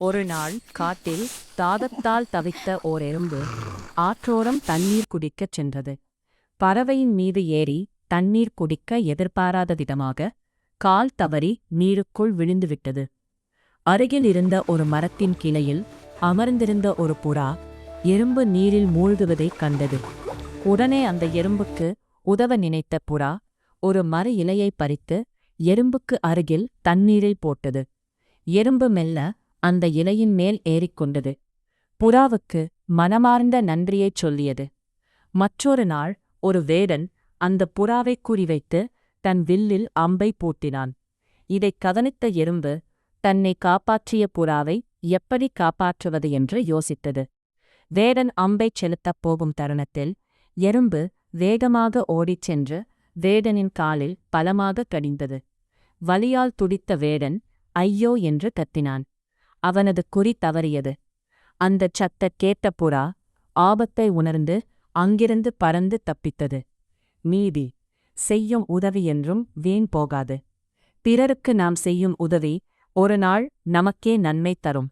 ஒரு நாள் காட்டில் தாகத்தால் தவித்த ஓர் எறும்பு ஆற்றோரம் தண்ணீர் குடிக்கச் சென்றது. பறவையின் மீது ஏறி தண்ணீர் குடிக்க எதிர்பாராத விதமாக கால் தவறி நீருக்குள் விழுந்துவிட்டது. அருகில் இருந்த ஒரு மரத்தின் கிளையில் அமர்ந்திருந்த ஒரு புறா எறும்பு நீரில் மூழ்குவதைக் கண்டது. உடனே அந்த எறும்புக்கு உதவ நினைத்த புறா ஒரு மர இலையை பறித்து எறும்புக்கு அருகில் தண்ணீரில் போட்டது. எறும்பு மெல்ல அந்த இலையின் மேல் ஏறிக்கொண்டது. புறாவுக்கு மனமார்ந்த நன்றியைச் சொல்லியது. மற்றொரு நாள் ஒரு வேடன் அந்த புறாவை குறிவைத்து தன் வில்லில் அம்பை பூட்டினான். இதைக் கவனித்த எறும்பு தன்னை காப்பாற்றிய புறாவை எப்படி காப்பாற்றுவது என்று யோசித்தது. வேடன் அம்பைச் செலுத்தப் போகும் தருணத்தில் எறும்பு வேகமாக ஓடிச் சென்று வேடனின் காலில் பலமாக கடிந்தது. வலியால் துடித்த வேடன் ஐயோ என்று கத்தினான். அவனது குறி தவறியது. அந்தச் சத்தம் கேட்ட புறா ஆபத்தை உணர்ந்து அங்கிருந்து பறந்து தப்பித்தது. நீதி செய்யும் உதவி என்றும் வீண் போகாது. பிறருக்கு நாம் செய்யும் உதவி ஒரு நாள் நமக்கே நன்மை தரும்.